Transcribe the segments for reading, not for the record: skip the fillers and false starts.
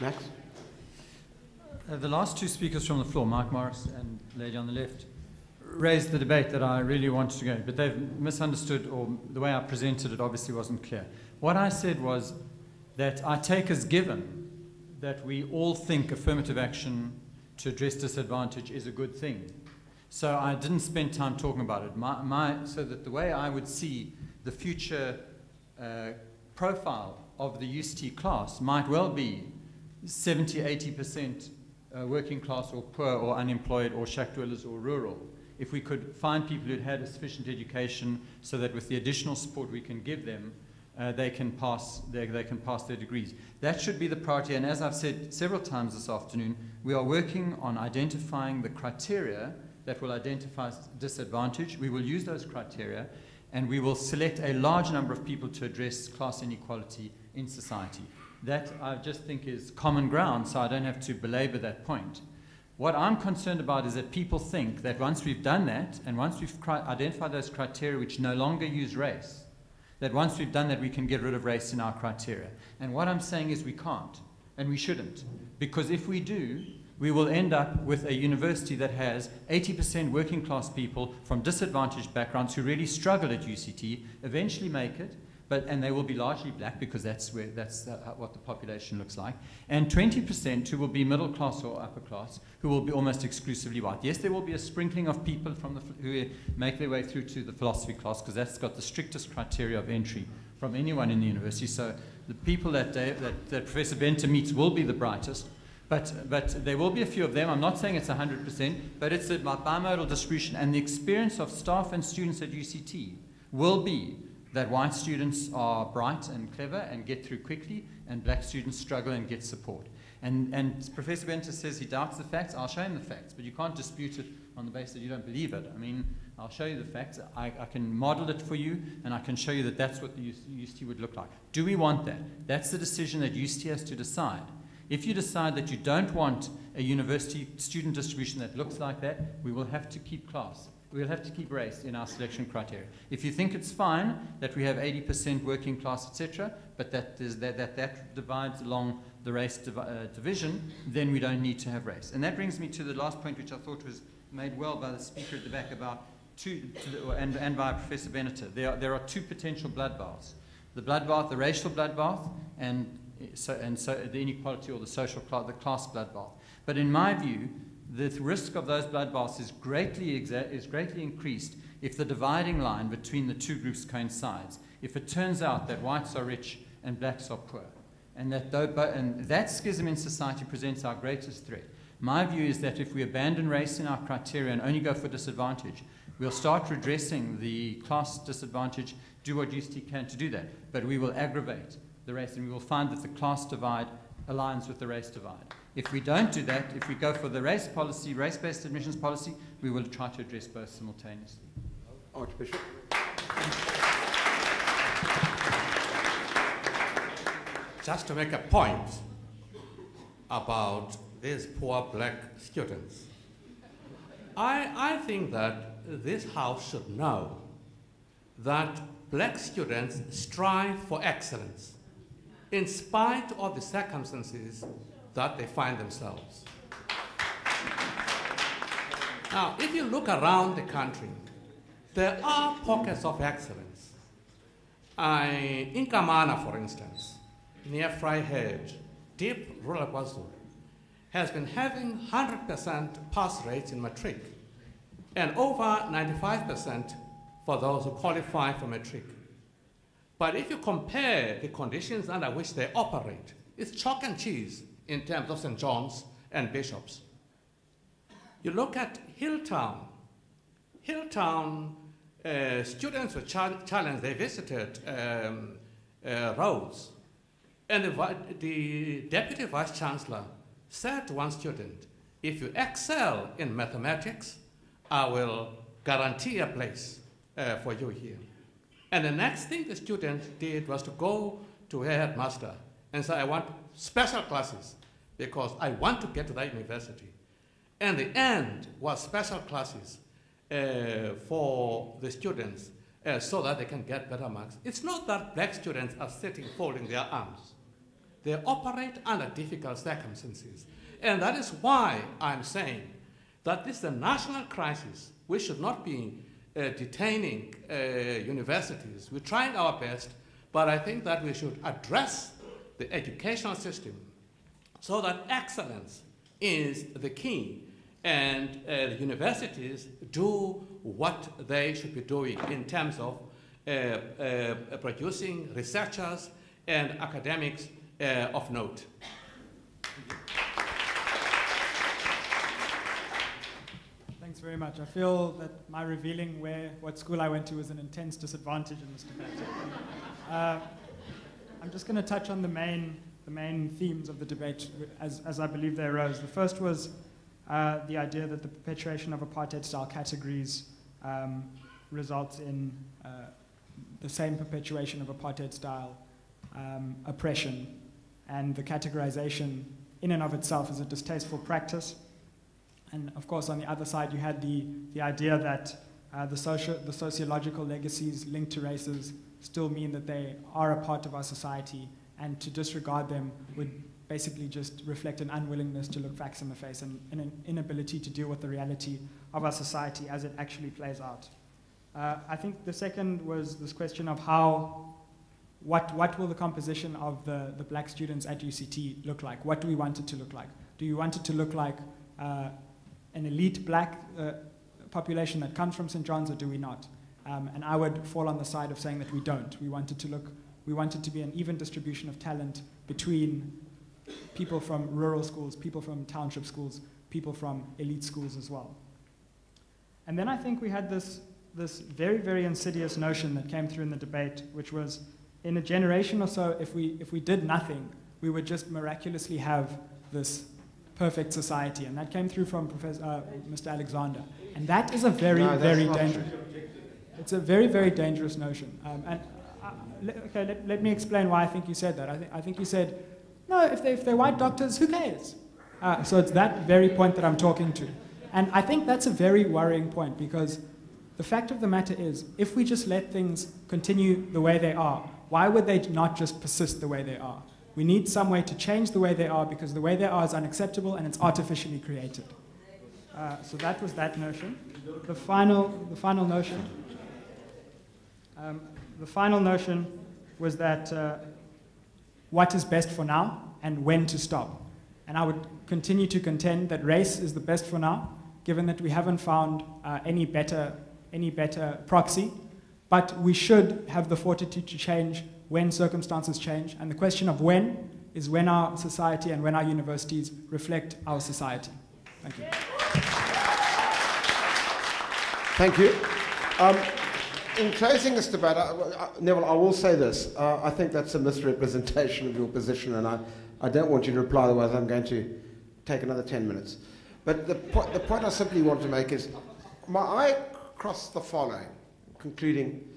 Max? The last two speakers from the floor, Mike Morris and lady on the left, raised the debate that I really wanted to go, but they've misunderstood, or the way I presented it obviously wasn't clear. What I said was that I take as given that we all think affirmative action to address disadvantage is a good thing. So I didn't spend time talking about it. So that the way I would see the future profile of the UCT class might well be 70, 80% working class or poor or unemployed or shack dwellers or rural. If we could find people who'd had a sufficient education so that with the additional support we can give them, they can pass their degrees. That should be the priority, and as I've said several times this afternoon, we are working on identifying the criteria that will identify disadvantage. We will use those criteria, and we will select a large number of people to address class inequality in society. That I just think is common ground, so I don't have to belabor that point. What I'm concerned about is that people think that once we've done that, and once we've identified those criteria which no longer use race, that once we've done that, we can get rid of race in our criteria. And what I'm saying is we can't, and we shouldn't. Because if we do, we will end up with a university that has 80% working class people from disadvantaged backgrounds who really struggle at UCT, eventually make it, and they will be largely black because that's what the population looks like, and 20% who will be middle class or upper class, who will be almost exclusively white. Yes, there will be a sprinkling of people who make their way through to the philosophy class because that's got the strictest criteria of entry from anyone in the university. So the people that Professor Benatar meets will be the brightest, but there will be a few of them. I'm not saying it's 100%, but it's a bimodal distribution, and the experience of staff and students at UCT will be that white students are bright and clever and get through quickly, and black students struggle and get support. And Professor Benatar says he doubts the facts. I'll show him the facts, but you can't dispute it on the basis that you don't believe it. I mean, I'll show you the facts. I can model it for you, and I can show you that that's what the UCT would look like. Do we want that? That's the decision that UCT has to decide. If you decide that you don't want a university student distribution that looks like that, we will have to keep class. We'll have to keep race in our selection criteria. If you think it's fine that we have 80% working class, etc., but that divides along the race division, then we don't need to have race. And that brings me to the last point, which I thought was made well by the speaker at the back about and by Professor Benatar. There are two potential bloodbaths: the bloodbath, the racial bloodbath, and so the inequality or the social class, the class bloodbath. But in my view, the risk of those bloodbaths is greatly increased if the dividing line between the two groups coincides. If it turns out that whites are rich and blacks are poor, and that schism in society presents our greatest threat. My view is that if we abandon race in our criteria and only go for disadvantage, we'll start redressing the class disadvantage, do what UCT can to do that, but we will aggravate the race, and we will find that the class divide aligns with the race divide. If we don't do that, if we go for the race policy, race-based admissions policy, we will try to address both simultaneously. Archbishop. Just to make a point about these poor black students, I think that this House should know that black students strive for excellence in spite of the circumstances that they find themselves. Now, if you look around the country, there are pockets of excellence. In Kamana, for instance, near Vryheid, deep rural KwaZulu, has been having 100% pass rates in matric, and over 95% for those who qualify for matric. But if you compare the conditions under which they operate, it's chalk and cheese in terms of St. John's and Bishops. You look at Hilltown. Hilltown students were challenged. They visited Rhodes. And the deputy vice-chancellor said to one student, if you excel in mathematics, I will guarantee a place for you here. And the next thing the student did was to go to her headmaster and say, I want special classes because I want to get to that university. And the end was special classes for the students so that they can get better marks. It's not that black students are sitting folding their arms. They operate under difficult circumstances. And that is why I'm saying that this is a national crisis. We should not be detaining universities. We're trying our best, but I think that we should address the educational system so that excellence is the key, and the universities do what they should be doing in terms of producing researchers and academics of note. Thanks very much. I feel that my revealing what school I went to was an intense disadvantage in this debate. I'm just going to touch on the main themes of the debate as I believe they arose. The first was the idea that the perpetuation of apartheid-style categories results in the same perpetuation of apartheid-style oppression, and the categorization in and of itself is a distasteful practice. And of course, on the other side, you had the idea that the sociological legacies linked to races still mean that they are a part of our society, and to disregard them would basically just reflect an unwillingness to look facts in the face and an inability to deal with the reality of our society as it actually plays out. I think the second was this question of what will the composition of the black students at UCT look like? What do we want it to look like? Do you want it to look like an elite black population that comes from St. John's, or do we not? And I would fall on the side of saying that we don't. We want it to be an even distribution of talent between people from rural schools, people from township schools, people from elite schools as well. And then I think we had this very, very insidious notion that came through in the debate, which was in a generation or so, if we did nothing, we would just miraculously have this perfect society. And that came through from Mr. Alexander. And that is a very, very dangerous. It's a very, very dangerous notion. Let me explain why I think you said that. I think you said, no, if they're white doctors, who cares? So it's that very point that I'm talking to. And I think that's a very worrying point, because the fact of the matter is, if we just let things continue the way they are, why would they not just persist the way they are? We need some way to change the way they are, because the way they are is unacceptable and it's artificially created. So that was that notion. The final notion was that what is best for now and when to stop. And I would continue to contend that race is the best for now, given that we haven't found any better proxy. But we should have the fortitude to change when circumstances change. And the question of when is when our society and when our universities reflect our society. Thank you. Thank you. In closing this debate, Neville, I will say this. I think that's a misrepresentation of your position, and I don't want you to reply, otherwise I'm going to take another 10 minutes. But the point I simply want to make is, my eye crossed the following, concluding,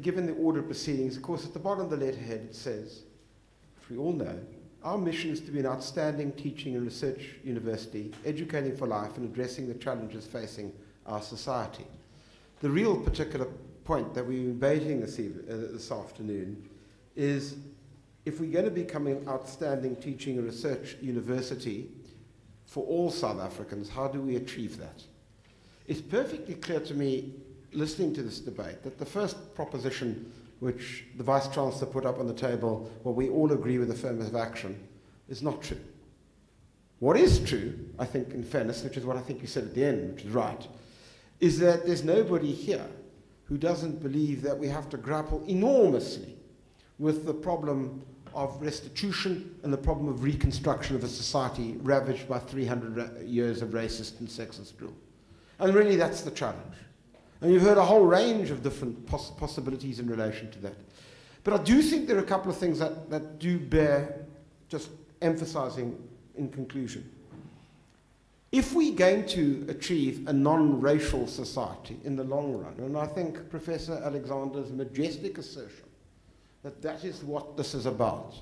given the order of proceedings, of course, at the bottom of the letterhead it says, which we all know, our mission is to be an outstanding teaching and research university, educating for life and addressing the challenges facing our society. The real particular point that we're debating this afternoon is, if we're going to become an outstanding teaching and research university for all South Africans, how do we achieve that? It's perfectly clear to me, listening to this debate, that the first proposition which the vice-chancellor put up on the table, well, we all agree with affirmative action, is not true. What is true, I think, in fairness, which is what I think you said at the end, which is right, is that there's nobody here who doesn't believe that we have to grapple enormously with the problem of restitution and the problem of reconstruction of a society ravaged by 300 years of racist and sexist rule. And really, that's the challenge. And you've heard a whole range of different possibilities in relation to that. But I do think there are a couple of things that do bear just emphasizing in conclusion. If we're going to achieve a non-racial society in the long run, and I think Professor Alexander's majestic assertion that that is what this is about,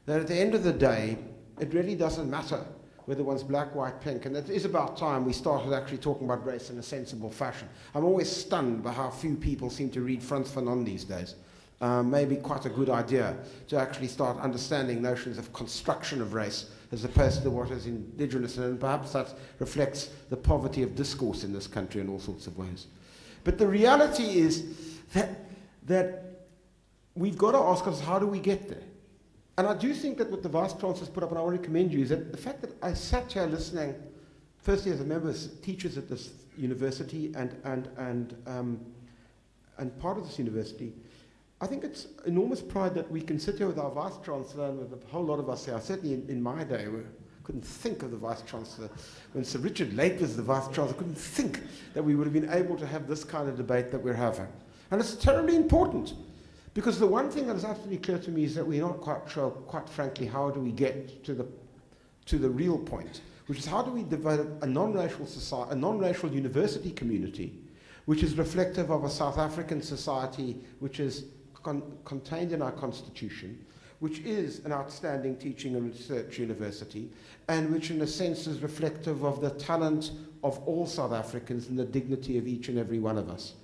that at the end of the day, it really doesn't matter whether one's black, white, pink, and it is about time we started actually talking about race in a sensible fashion. I'm always stunned by how few people seem to read Frantz Fanon these days. Maybe quite a good idea to actually start understanding notions of construction of race as opposed to what is indigenous, and perhaps that reflects the poverty of discourse in this country in all sorts of ways. But the reality is that we've got to ask ourselves, how do we get there? And I do think that what the Vice-Chancellor's put up, and I want to commend you, is that the fact that I sat here listening, firstly as a member of teachers at this university and part of this university, I think it's enormous pride that we can sit here with our Vice-Chancellor and with a whole lot of us here. Certainly in my day, we couldn't think of the Vice-Chancellor. When Sir Richard Lake was the Vice-Chancellor, I couldn't think that we would have been able to have this kind of debate that we're having. And it's terribly important, because the one thing that is absolutely clear to me is that we're not quite sure, quite frankly, how do we get to the real point, which is how do we develop a non-racial society, a non-racial university community, which is reflective of a South African society which is contained in our constitution, which is an outstanding teaching and research university, and which in a sense is reflective of the talent of all South Africans and the dignity of each and every one of us.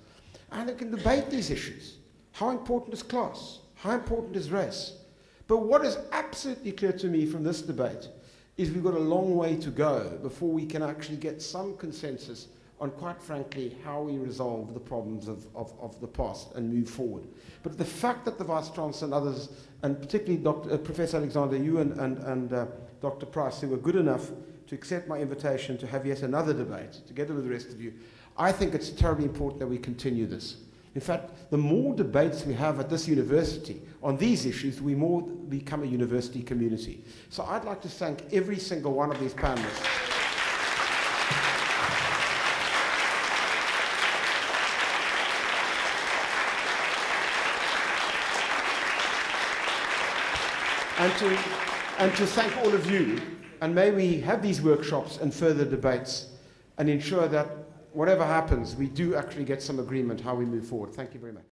And it can debate these issues. How important is class? How important is race? But what is absolutely clear to me from this debate is we've got a long way to go before we can actually get some consensus on, quite frankly, how we resolve the problems of the past and move forward. But the fact that the Vice-Chancellor and others, and particularly Professor Alexander, you and Dr. Price, who were good enough to accept my invitation to have yet another debate, together with the rest of you, I think it's terribly important that we continue this. In fact, the more debates we have at this university on these issues, we more become a university community. So I'd like to thank every single one of these panelists. And to thank all of you, and may we have these workshops and further debates and ensure that whatever happens, we do actually get some agreement how we move forward. Thank you very much.